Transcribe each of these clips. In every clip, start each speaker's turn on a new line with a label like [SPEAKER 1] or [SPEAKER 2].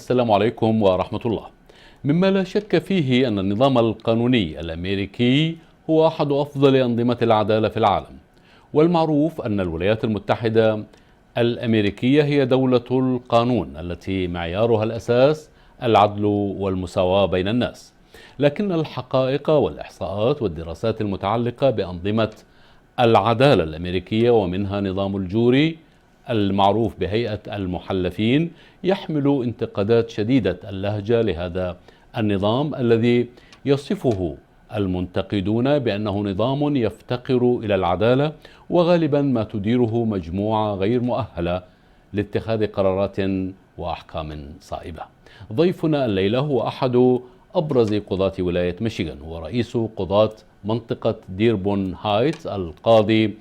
[SPEAKER 1] السلام عليكم ورحمة الله. مما لا شك فيه أن النظام القانوني الأمريكي هو أحد أفضل أنظمة العدالة في العالم، والمعروف أن الولايات المتحدة الأمريكية هي دولة القانون التي معيارها الأساس العدل والمساواة بين الناس. لكن الحقائق والإحصاءات والدراسات المتعلقة بأنظمة العدالة الأمريكية ومنها نظام الجوري المعروف بهيئة المحلفين يحمل انتقادات شديدة اللهجة لهذا النظام الذي يصفه المنتقدون بأنه نظام يفتقر إلى العدالة، وغالبا ما تديره مجموعة غير مؤهلة لاتخاذ قرارات وأحكام صائبة. ضيفنا الليلة هو أحد أبرز قضاة ولاية ميشيغان، هو رئيس قضاة منطقة ديربون هايتس القاضي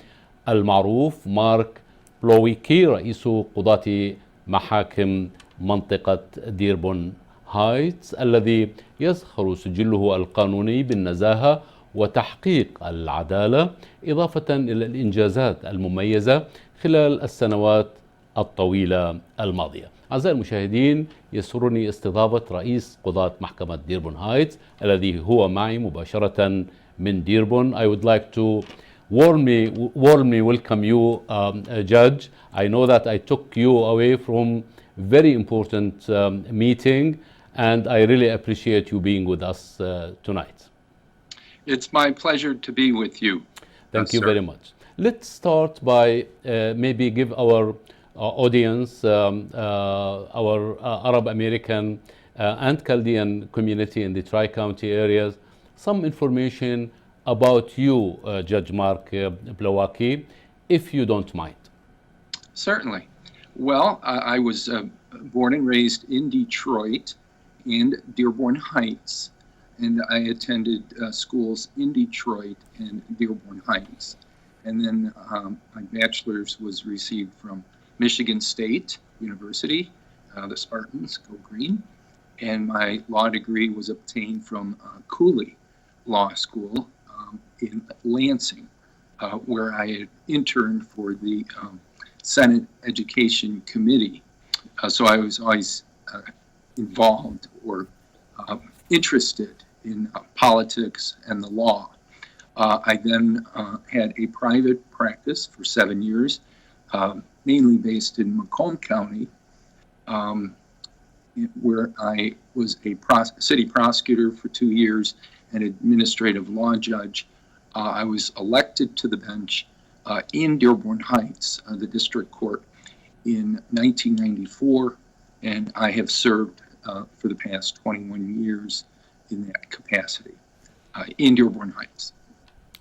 [SPEAKER 1] المعروف مارك بلويكي، رئيس قضاة محاكم منطقة ديربون هايتس الذي يزخر سجله القانوني بالنزاهة وتحقيق العدالة، إضافة إلى الإنجازات المميزة خلال السنوات الطويلة الماضية. أعزائي المشاهدين، يسرني استضافة رئيس قضاة محكمة ديربون هايتس الذي هو معي مباشرة من ديربون. I would like to warmly welcome you, Judge. I know that I took you away from very important meeting, and I really appreciate you being with us tonight.
[SPEAKER 2] It's my pleasure to be with you.
[SPEAKER 1] Thank you very much. Let's start by maybe give our audience, our Arab American and Chaldean community in the Tri-County areas, some information about you, Judge Mark Plawecki, if you don't mind.
[SPEAKER 2] Certainly. Well, I was born and raised in Detroit and Dearborn Heights, and I attended schools in Detroit and Dearborn Heights. And then my bachelor's was received from Michigan State University, the Spartans, go green, and my law degree was obtained from Cooley Law School in Lansing, where I had interned for the Senate Education Committee. So I was always involved or interested in politics and the law. I then had a private practice for 7 years, mainly based in Macomb County, where I was a city prosecutor for 2 years, an administrative law judge. I was elected to the bench in Dearborn Heights, the district court, in 1994, and I have served for the past 21 years in that capacity in Dearborn Heights.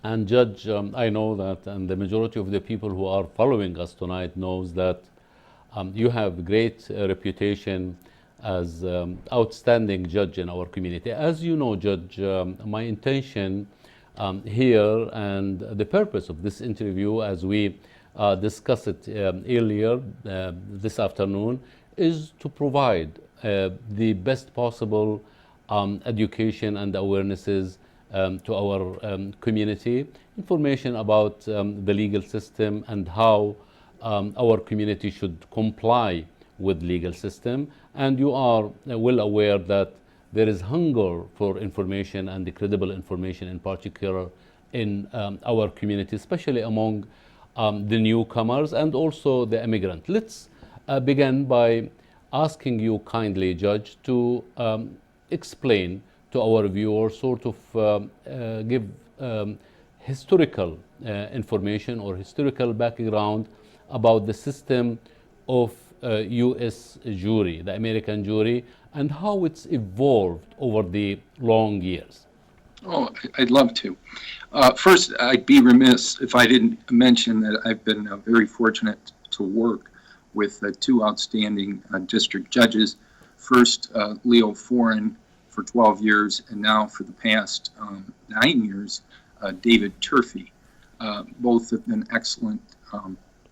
[SPEAKER 1] And Judge, I know that, and the majority of the people who are following us tonight knows that you have great reputation as outstanding judge in our community. As you know, Judge, my intention here and the purpose of this interview, as we discussed it earlier this afternoon, is to provide the best possible education and awarenesses to our community, information about the legal system and how our community should comply with legal system. And you are well aware that there is hunger for information and the credible information in particular in our community, especially among the newcomers and also the immigrant. Let's begin by asking you kindly, Judge, to explain to our viewers, sort of give historical information or historical background about the system of U.S. jury, the American jury, and how it's evolved over the long years.
[SPEAKER 2] Oh, I'd love to. First, I'd be remiss if I didn't mention that I've been very fortunate to work with two outstanding district judges. First, Leo Foreign for 12 years, and now for the past 9 years, David Turfey. Both have been excellent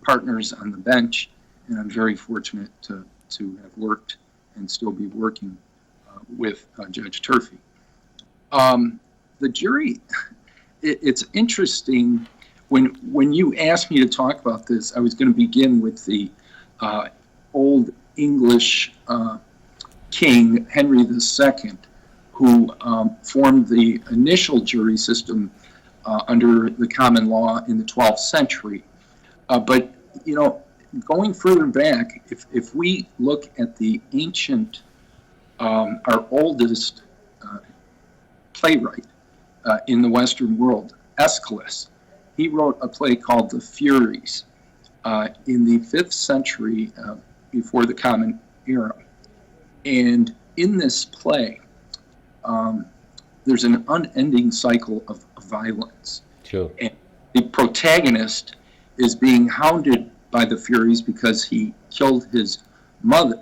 [SPEAKER 2] partners on the bench, and I'm very fortunate to have worked and still be working with Judge Turfey. The jury, it's interesting. When you asked me to talk about this, I was going to begin with the Old English king, Henry II, who formed the initial jury system under the common law in the 12th century. But, you know, going further back, if we look at the ancient, our oldest playwright in the Western world, Aeschylus, he wrote a play called The Furies in the 5th century before the Common Era. And in this play, there's an unending cycle of violence.
[SPEAKER 1] Sure.
[SPEAKER 2] And the protagonist is being hounded by the Furies because he killed his mother,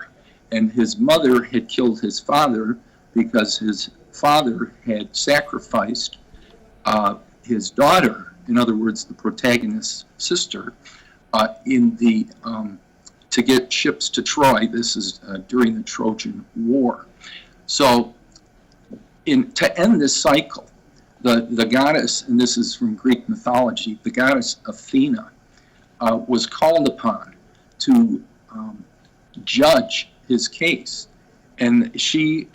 [SPEAKER 2] and his mother had killed his father because his father had sacrificed his daughter, in other words, the protagonist's sister, in the to get ships to Troy. This is during the Trojan War. So, to end this cycle, the goddess, and this is from Greek mythology, the goddess Athena was called upon to judge his case, and she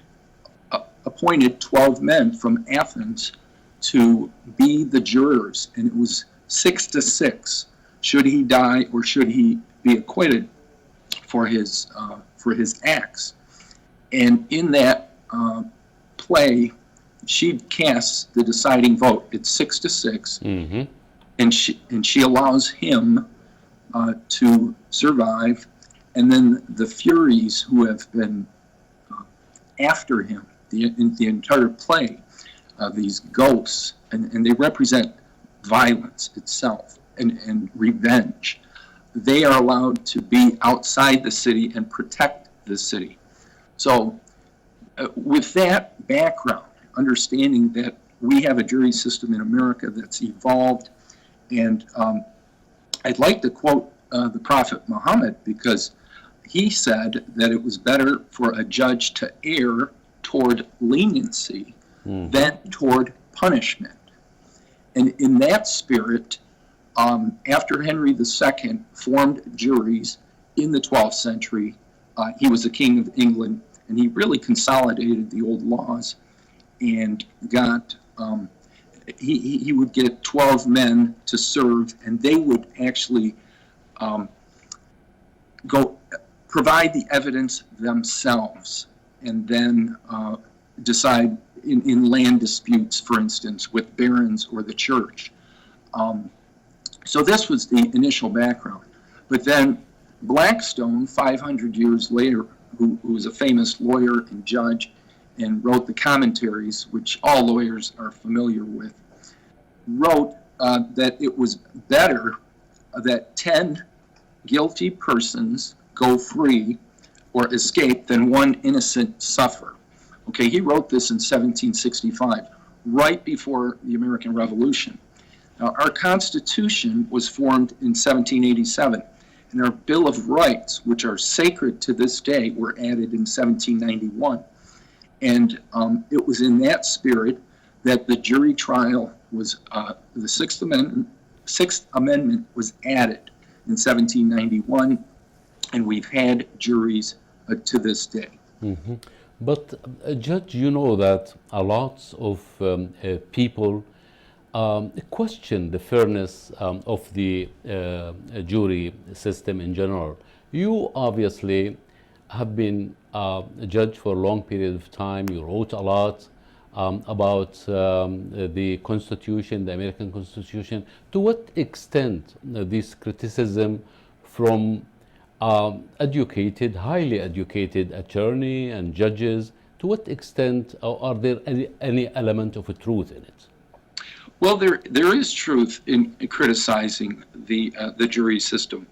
[SPEAKER 2] appointed 12 men from Athens to be the jurors, and it was 6-6. Should he die or should he be acquitted for his acts? And in that play, she casts the deciding vote. It's 6-6,
[SPEAKER 1] Mm-hmm.
[SPEAKER 2] and she allows him to survive. And then the Furies, who have been after him in the entire play, these ghosts, and they represent violence itself and revenge. They are allowed to be outside the city and protect the city. So with that background, understanding that we have a jury system in America that's evolved, and I'd like to quote the Prophet Muhammad, because he said that it was better for a judge to err toward leniency than toward punishment. And in that spirit, after Henry II formed juries in the 12th century, he was the King of England, and he really consolidated the old laws and got, he would get 12 men to serve, and they would actually go provide the evidence themselves, and then decide in land disputes, for instance, with barons or the church. So this was the initial background. But then Blackstone, 500 years later, who was a famous lawyer and judge and wrote the commentaries, which all lawyers are familiar with, wrote that it was better that 10 guilty persons go free or escape than one innocent suffer. Okay, he wrote this in 1765, right before the American Revolution. Now, our Constitution was formed in 1787, and our Bill of Rights, which are sacred to this day, were added in 1791. And it was in that spirit that the jury trial was, the Sixth Amendment was added in 1791, and we've had juries to this day.
[SPEAKER 1] Mm-hmm. But Judge, you know that a lot of people question the fairness of the jury system in general. You obviously have been a judge for a long period of time. You wrote a lot about the Constitution, the American Constitution. To what extent this criticism from educated, highly educated attorney and judges, to what extent are there any element of a truth in it?
[SPEAKER 2] Well, there is truth in criticizing the jury system,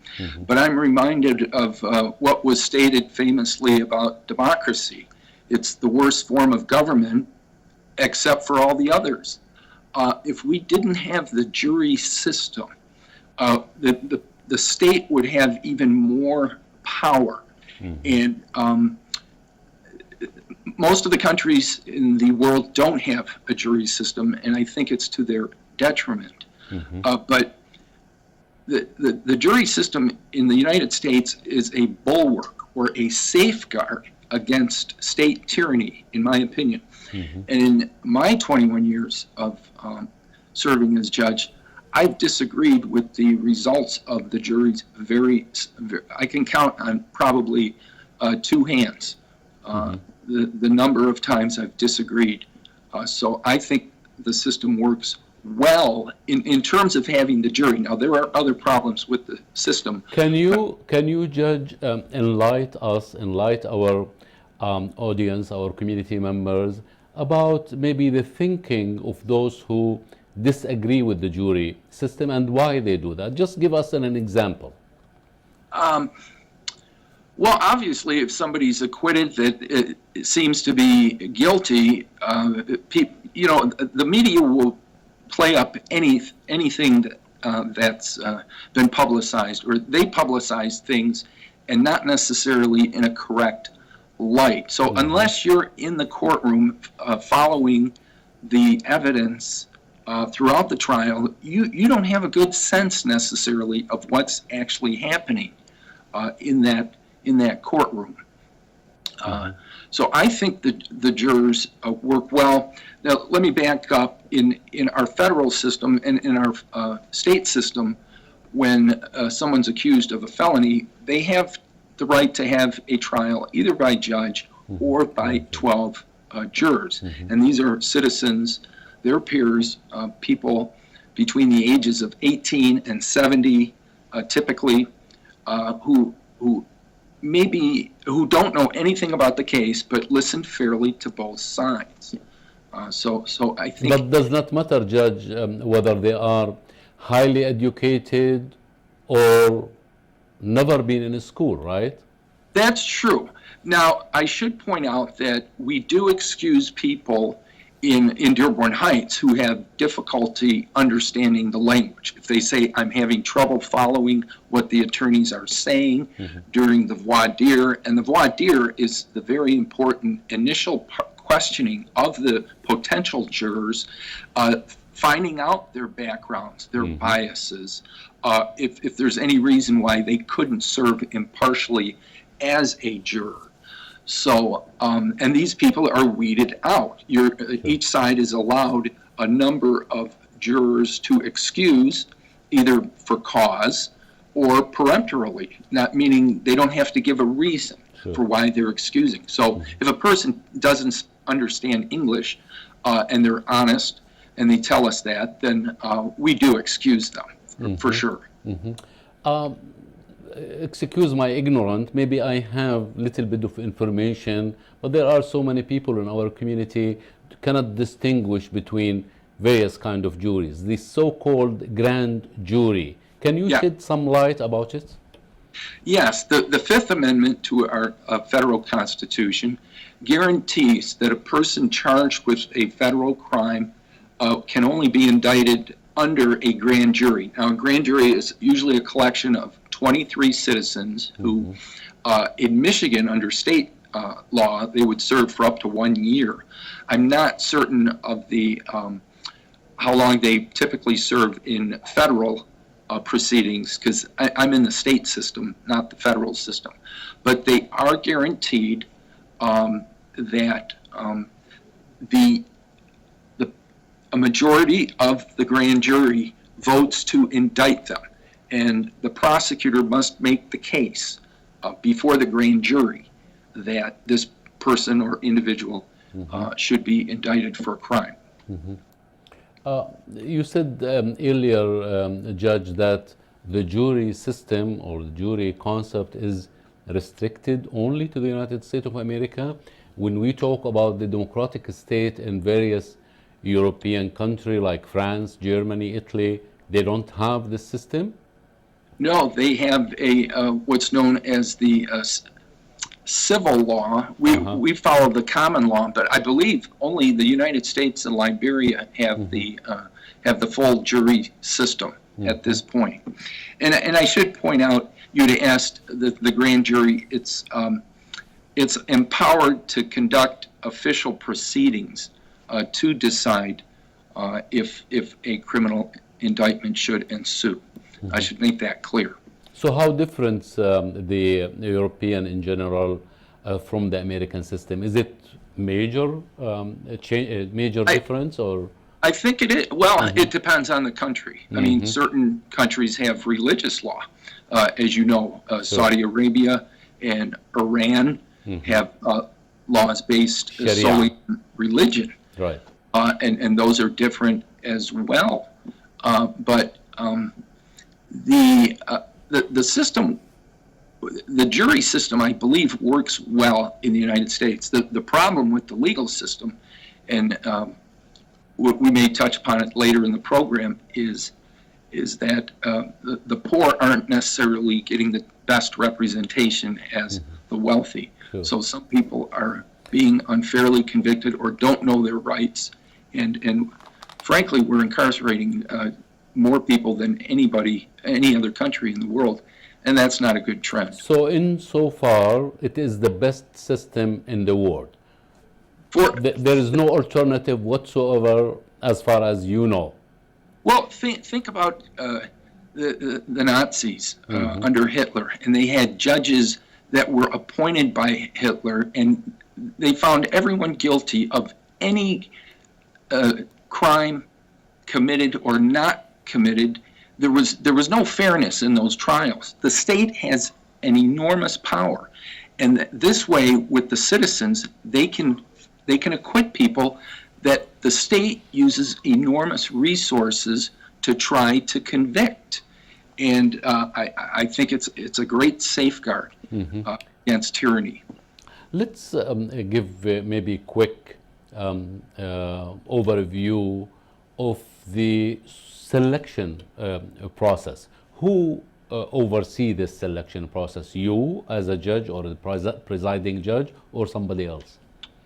[SPEAKER 2] but I'm reminded of what was stated famously about democracy. It's the worst form of government, except for all the others. If we didn't have the jury system, the state would have even more power, and most of the countries in the world don't have a jury system, and I think it's to their detriment. But the jury system in the United States is a bulwark or a safeguard against state tyranny, in my opinion.
[SPEAKER 1] Mhm.
[SPEAKER 2] And in my 21 years of serving as judge, I've disagreed with the results of the juries I can count on probably two hands the number of times I've disagreed. So I think the system works well in terms of having the jury. Now, there are other problems with the system.
[SPEAKER 1] Can you judge, enlight our audience, our community members, about maybe the thinking of those who disagree with the jury system and why they do that? Just give us an example.
[SPEAKER 2] Well, obviously, if somebody's acquitted that it seems to be guilty, the media will play up anything that's been publicized, or they publicize things and not necessarily in a correct light. So unless you're in the courtroom following the evidence throughout the trial, you don't have a good sense necessarily of what's actually happening in that courtroom. So I think that the jurors work well. Now, let me back up. In our federal system and in our state system, when someone's accused of a felony, they have the right to have a trial either by judge or by 12 jurors. And these are citizens, their peers, people between the ages of 18 and 70, typically, who don't know anything about the case but listen fairly to both sides. So I think.
[SPEAKER 1] But does not matter, Judge, whether they are highly educated or never been in a school, right?
[SPEAKER 2] That's true. Now, I should point out that we do excuse people in Dearborn Heights who have difficulty understanding the language. If they say, I'm having trouble following what the attorneys are saying during the voir dire, and the voir dire is the very important initial questioning of the potential jurors, finding out their backgrounds, their biases, if there's any reason why they couldn't serve impartially as a juror. So, and these people are weeded out. Each side is allowed a number of jurors to excuse, either for cause or peremptorily, not meaning they don't have to give a reason for why they're excusing. So if a person doesn't understand English and they're honest and they tell us that, then we do excuse them, for sure.
[SPEAKER 1] Excuse my ignorance, maybe I have little bit of information, but there are so many people in our community who cannot distinguish between various kind of juries, the so-called grand jury. Can you shed some light about it?
[SPEAKER 2] Yes, the Fifth Amendment to our federal Constitution guarantees that a person charged with a federal crime can only be indicted under a grand jury. Now, a grand jury is usually a collection of 23 citizens who, in Michigan, under state law, they would serve for up to 1 year. I'm not certain of how long they typically serve in federal proceedings, because I'm in the state system, not the federal system. But they are guaranteed that a majority of the grand jury votes to indict them. And the prosecutor must make the case before the grand jury that this person or individual should be indicted for a crime.
[SPEAKER 1] You said earlier, Judge, that the jury system or the jury concept is restricted only to the United States of America. When we talk about the democratic state in various European countries like France, Germany, Italy, they don't have this system?
[SPEAKER 2] No, they have what's known as the civil law. We follow the common law, but I believe only the United States and Liberia have the full jury system at this point. And I should point out, you'd asked the grand jury, it's empowered to conduct official proceedings to decide if a criminal indictment should ensue. I should make that clear.
[SPEAKER 1] So how different the European in general from the American system? Is it major major difference or?
[SPEAKER 2] I think it is. Well, it depends on the country. I mean, certain countries have religious law. As you know, Saudi Arabia and Iran have laws based solely on religion.
[SPEAKER 1] Right.
[SPEAKER 2] And those are different as well. But the system, the jury system, I believe, works well in the United States. The problem with the legal system, and we may touch upon it later in the program, is that the poor aren't necessarily getting the best representation as the wealthy.
[SPEAKER 1] Sure.
[SPEAKER 2] So some people are being unfairly convicted or don't know their rights, and frankly, we're incarcerating more people than any other country in the world, and that's not a good trend.
[SPEAKER 1] So insofar, it is the best system in the world. There is no alternative whatsoever as far as you know.
[SPEAKER 2] Well, think about the Nazis under Hitler, and they had judges that were appointed by Hitler, and they found everyone guilty of any crime committed or not committed. There was no fairness in those trials. The state has an enormous power, and this way, with the citizens, they can acquit people that the state uses enormous resources to try to convict. And I think it's a great safeguard against tyranny.
[SPEAKER 1] Let's give maybe a quick overview of the selection process. Who oversee this selection process? You as a judge, or the presiding judge, or somebody else?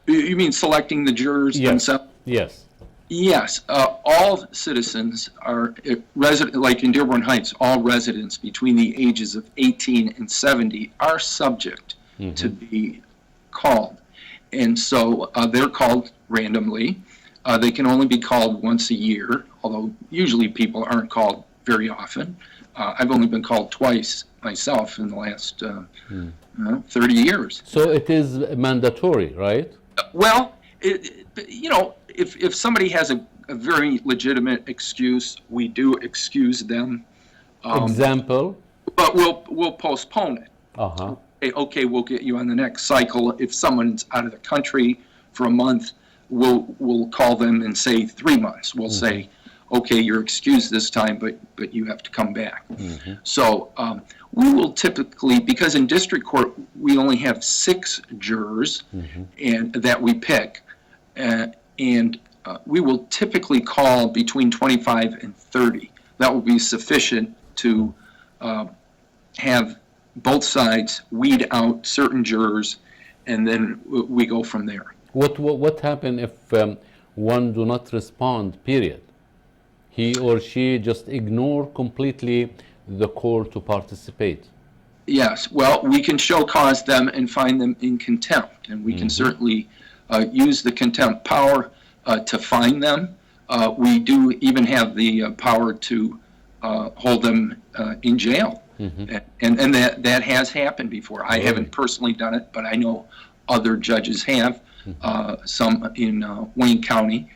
[SPEAKER 2] You mean selecting the jurors themselves?
[SPEAKER 1] Yes.
[SPEAKER 2] Yes. All citizens are resident, like in Dearborn Heights, all residents between the ages of 18 and 70 are subject to be called. And so they're called randomly. They can only be called once a year, although usually people aren't called very often. I've only been called twice myself in the last 30 years.
[SPEAKER 1] So it is mandatory, right?
[SPEAKER 2] Well, if somebody has a very legitimate excuse, we do excuse them.
[SPEAKER 1] Example?
[SPEAKER 2] But we'll postpone it. Okay, we'll get you on the next cycle. If someone's out of the country for a month, we'll call them and say 3 months. We'll say, okay, you're excused this time, but you have to come back. So we will typically, because in district court we only have 6 jurors and that we pick, and we will typically call between 25 and 30. That will be sufficient to have both sides weed out certain jurors, and then we go from there.
[SPEAKER 1] What happens if one do not respond, period? He or she just ignore completely the call to participate? Yes.
[SPEAKER 2] Well, we can show cause them and find them in contempt, and we can certainly use the contempt power to fine them. We do even have the power to hold them in jail. And that has happened before. I haven't personally done it, but I know other judges have, some in Wayne County,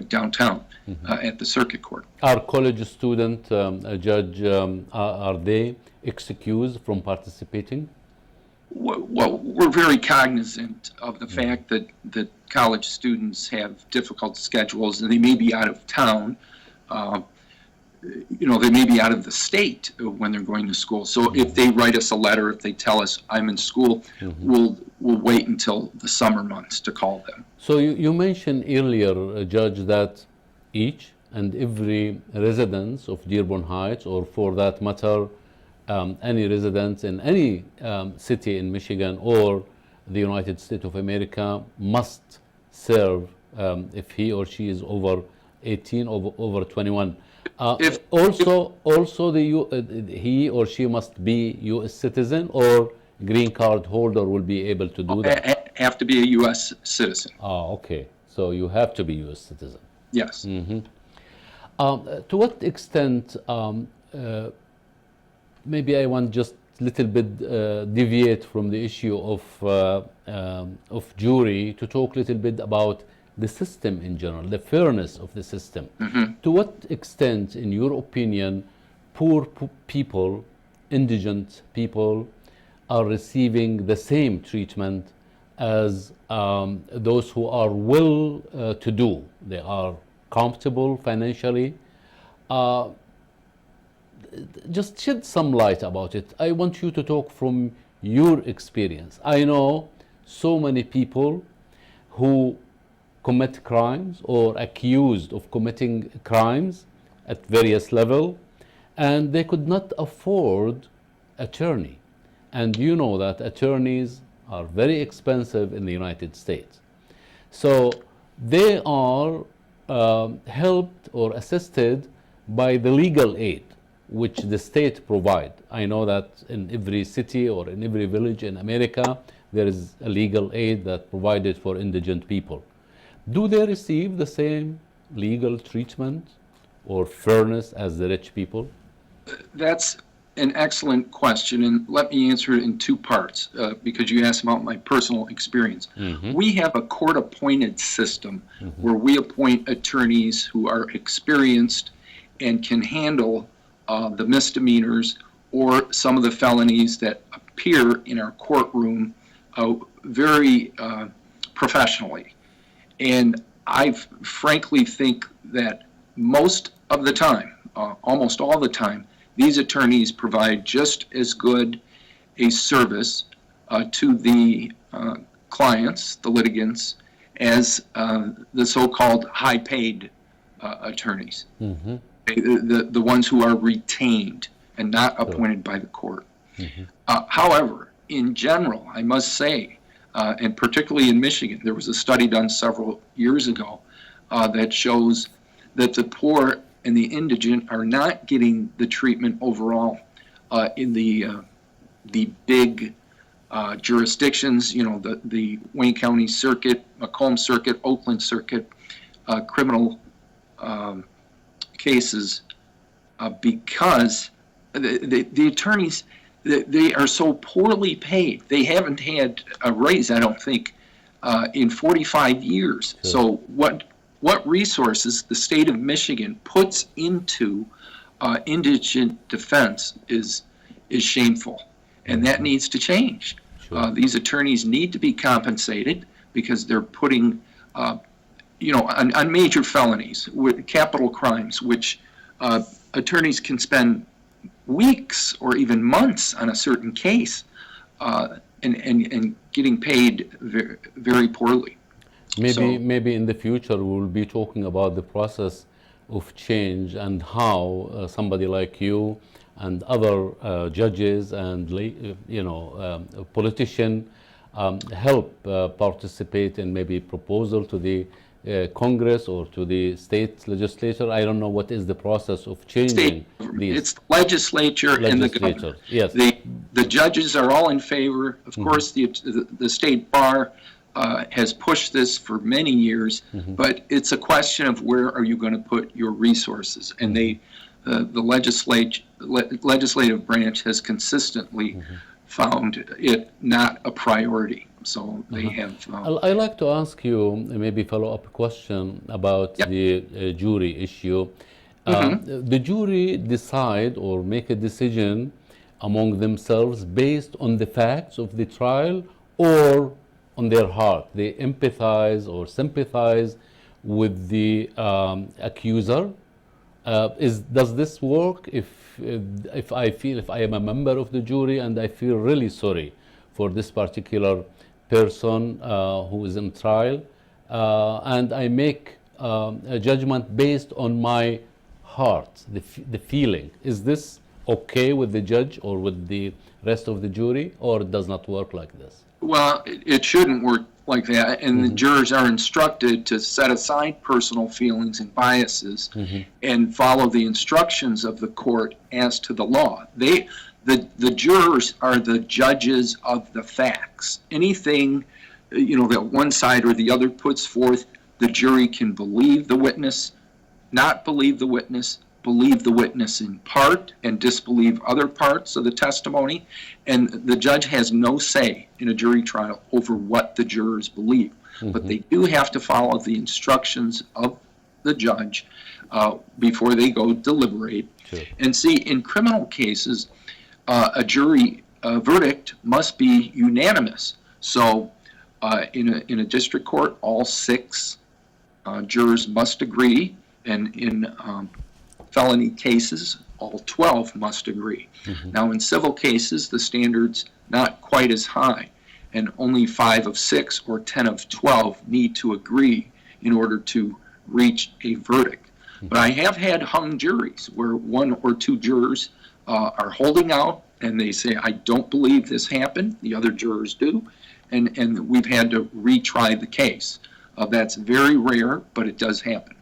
[SPEAKER 2] downtown, at the circuit court.
[SPEAKER 1] Are college student judge, are they excused from participating?
[SPEAKER 2] Well, we're very cognizant of the fact that college students have difficult schedules, and they may be out of town. They may be out of the state when they're going to school. So if they write us a letter, if they tell us I'm in school, we'll wait until the summer months to call them.
[SPEAKER 1] So you mentioned earlier, Judge, that each and every resident of Dearborn Heights, or for that matter, any residents in any city in Michigan or the United States of America, must serve if he or she is over 18 or over 21. He or she must be U.S. citizen, or green card holder will be able to do that?
[SPEAKER 2] Have to be a U.S. citizen.
[SPEAKER 1] Okay. So you have to be U.S. citizen.
[SPEAKER 2] Yes.
[SPEAKER 1] To what extent, maybe I want just little bit deviate from the issue of jury to talk a little bit about the system in general, the fairness of the system. To what extent, in your opinion, poor people, indigent people, are receiving the same treatment as those who are well to do? They are comfortable financially. Just shed some light about it. I want you to talk from your experience. I know so many people who commit crimes or accused of committing crimes at various levels, and they could not afford attorney. And you know that attorneys are very expensive in the United States. So they are helped or assisted by the legal aid which the state provide. I know that in every city or in every village in America, there is a legal aid that provided for indigent people. Do they receive the same legal treatment or fairness as the rich people?
[SPEAKER 2] That's an excellent question, and let me answer it in two parts because you asked about my personal experience. We have a court-appointed system where we appoint attorneys who are experienced and can handle the misdemeanors or some of the felonies that appear in our courtroom very professionally. And I frankly think that most of the time, almost all the time, these attorneys provide just as good a service to the clients, the litigants, as the so-called high-paid attorneys. The ones who are retained and not appointed by the court. However, in general, I must say, and particularly in Michigan, there was a study done several years ago that shows that the poor and the indigent are not getting the treatment overall in the big jurisdictions, you know, the Wayne County Circuit, Macomb Circuit, Oakland Circuit, criminal cases, because the attorneys, they are so poorly paid. They haven't had a raise, I don't think, in 45 years. Sure. So what resources the state of Michigan puts into indigent defense is shameful, and that needs to change. Sure. These attorneys need to be compensated because they're putting on major felonies, with capital crimes, which attorneys can spend weeks or even months on a certain case and getting paid very, very poorly.
[SPEAKER 1] Maybe in the future we'll be talking about the process of change and how somebody like you and other judges and politicians help participate in maybe proposal to the Congress or to the state legislature. I don't know what is the process of changing these. It's
[SPEAKER 2] the legislature and the government.
[SPEAKER 1] Yes.
[SPEAKER 2] The judges are all in favor. Of course, the state bar has pushed this for many years, but it's a question of where are you going to put your resources. And the legislative branch has consistently found it not a priority. So they have.
[SPEAKER 1] I'd like to ask you maybe follow-up question about the jury issue. The jury decide or make a decision among themselves based on the facts of the trial or on their heart. They empathize or sympathize with the accuser. Does this work if I am a member of the jury and I feel really sorry for this particular person who is in trial, and I make a judgment based on my heart, the feeling? Is this okay with the judge or with the rest of the jury, or it does not work like this?
[SPEAKER 2] Well, it shouldn't work like that, and the jurors are instructed to set aside personal feelings and biases and follow the instructions of the court as to the law. The jurors are the judges of the facts. Anything, that one side or the other puts forth, the jury can believe the witness, not believe the witness, believe the witness in part and disbelieve other parts of the testimony. And the judge has no say in a jury trial over what the jurors believe. But they do have to follow the instructions of the judge before they go deliberate.
[SPEAKER 1] Sure.
[SPEAKER 2] And see, in criminal cases, a jury verdict must be unanimous. So in a district court, all 6 jurors must agree, and in felony cases, all 12 must agree. Now, in civil cases, the standard's not quite as high, and only 5 of 6 or 10 of 12 need to agree in order to reach a verdict. But I have had hung juries where 1 or 2 jurors are holding out, and they say, I don't believe this happened. The other jurors do, and we've had to retry the case. That's very rare, but it does happen.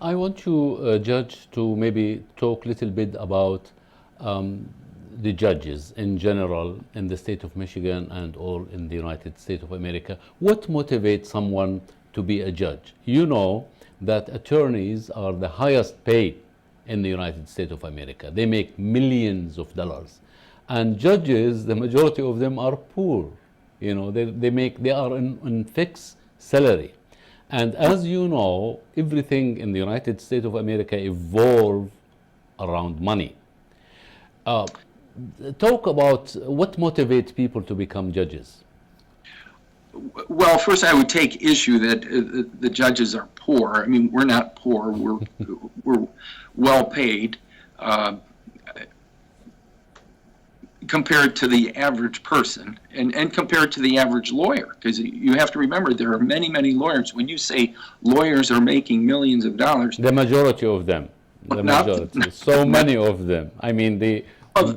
[SPEAKER 1] I want you, Judge, to maybe talk a little bit about the judges in general in the state of Michigan and all in the United States of America. What motivates someone to be a judge? You know that attorneys are the highest paid in the United States of America. They make millions of dollars. And judges, the majority of them are poor. You know, they are in fixed salary. And as you know, everything in the United States of America evolves around money. Talk about what motivates people to become judges.
[SPEAKER 2] Well, first I would take issue that the judges are poor. I mean, we're not poor. We're well paid compared to the average person and compared to the average lawyer. Because you have to remember, there are many, many lawyers. When you say lawyers are making millions of dollars.
[SPEAKER 1] The majority of them. The majority. So many of them. I mean,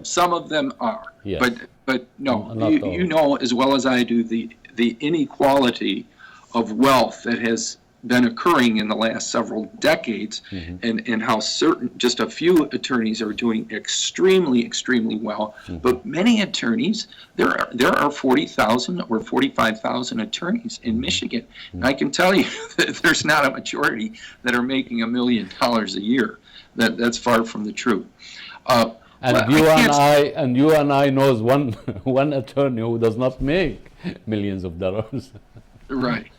[SPEAKER 2] some of them are.
[SPEAKER 1] Yes.
[SPEAKER 2] But no, you know as well as I do the inequality of wealth that has been occurring in the last several decades, and how just a few attorneys are doing extremely, extremely well. But many attorneys, there are 40,000 or 45,000 attorneys in Michigan. And I can tell you that there's not a majority that are making $1 million a year. That's far from the truth.
[SPEAKER 1] And you and I knows one attorney who does not make millions of dollars.
[SPEAKER 2] Right.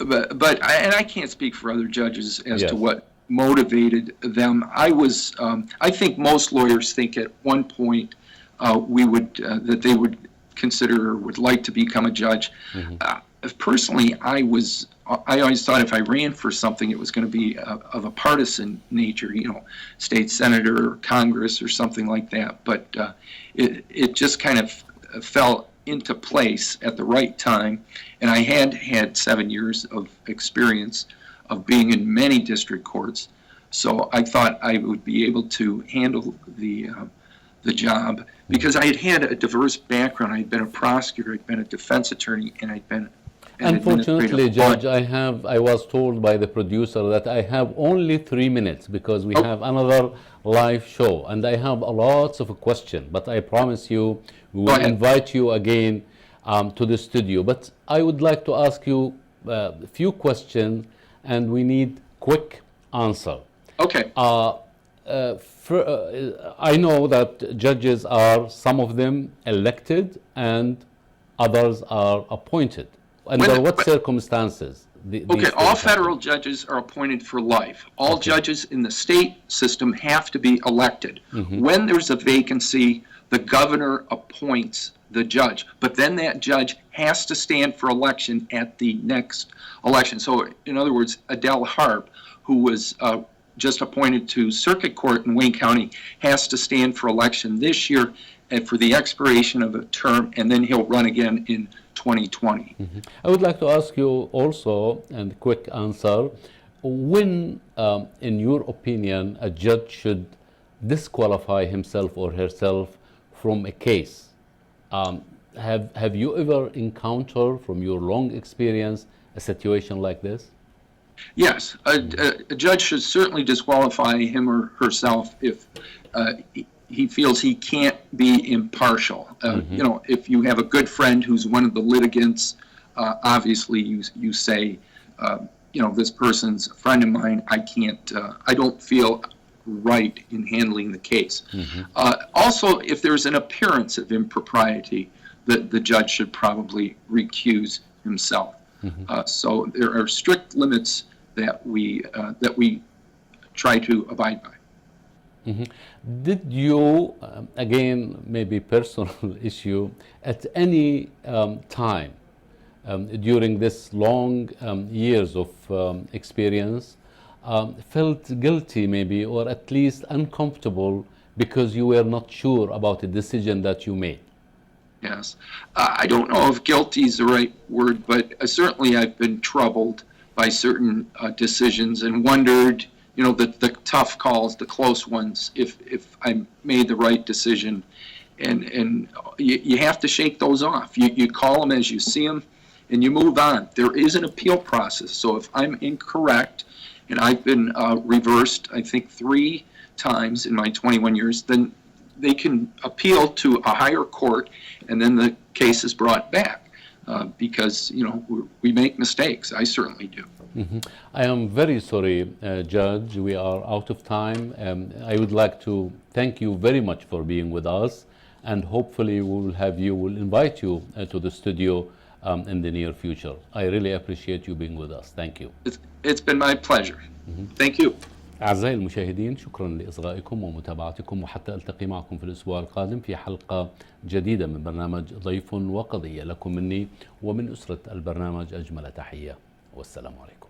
[SPEAKER 2] But I can't speak for other judges as to what motivated them. I think most lawyers think at one point that they would consider or would like to become a judge. Personally, I always thought if I ran for something, it was going to be of a partisan nature, state senator or Congress or something like that. But it just kind of fell into place at the right time, and I had 7 years of experience of being in many district courts, so I thought I would be able to handle the job because I had a diverse background. I'd been a prosecutor, I'd been a defense attorney, and I'd been
[SPEAKER 1] Unfortunately, Judge, I was told by the producer that I have only 3 minutes because we have another live show, and I have lots of questions, but I promise you we will invite you again to the studio. But I would like to ask you a few questions, and we need quick answer.
[SPEAKER 2] Okay.
[SPEAKER 1] I know that judges are, some of them, elected and others are appointed. Under what circumstances?
[SPEAKER 2] All federal judges are appointed for life. All judges in the state system have to be elected. When there's a vacancy, the governor appoints the judge, but then that judge has to stand for election at the next election. So, in other words, Adele Harp, who was just appointed to Circuit Court in Wayne County, has to stand for election this year and for the expiration of a term, and then he'll run again in 2020.
[SPEAKER 1] I would like to ask you also, and quick answer, when, in your opinion, a judge should disqualify himself or herself from a case? Have you ever encountered, from your long experience, a situation like this?
[SPEAKER 2] Yes, a judge should certainly disqualify him or herself if he feels he can't be impartial. If you have a good friend who's one of the litigants, obviously you say, this person's a friend of mine. I don't feel right in handling the case. Also, if there's an appearance of impropriety, the judge should probably recuse himself. So there are strict limits that we try to abide by.
[SPEAKER 1] Did you, again, maybe personal issue, at any time during this long years of experience, felt guilty maybe, or at least uncomfortable because you were not sure about the decision that you made?
[SPEAKER 2] Yes. I don't know if guilty is the right word, but certainly I've been troubled by certain decisions and wondered, the tough calls, the close ones, if I made the right decision. And you have to shake those off. You call them as you see them, and you move on. There is an appeal process. So if I'm incorrect, and I've been reversed, I think 3 times in my 21 years, then they can appeal to a higher court, and then the case is brought back because, we make mistakes. I certainly do.
[SPEAKER 1] I am very sorry, Judge. We are out of time. I would like to thank you very much for being with us, and hopefully we'll invite you to the studio in the near future. I really appreciate you being with us. Thank you.
[SPEAKER 2] It's been my pleasure. Thank you.
[SPEAKER 1] أعزائي المشاهدين، شكرا لإصغائكم ومتابعتكم، وحتى ألتقي معكم في الأسبوع القادم في حلقة جديدة من برنامج ضيف وقضية. لكم مني ومن أسرة البرنامج أجمل تحية، والسلام عليكم.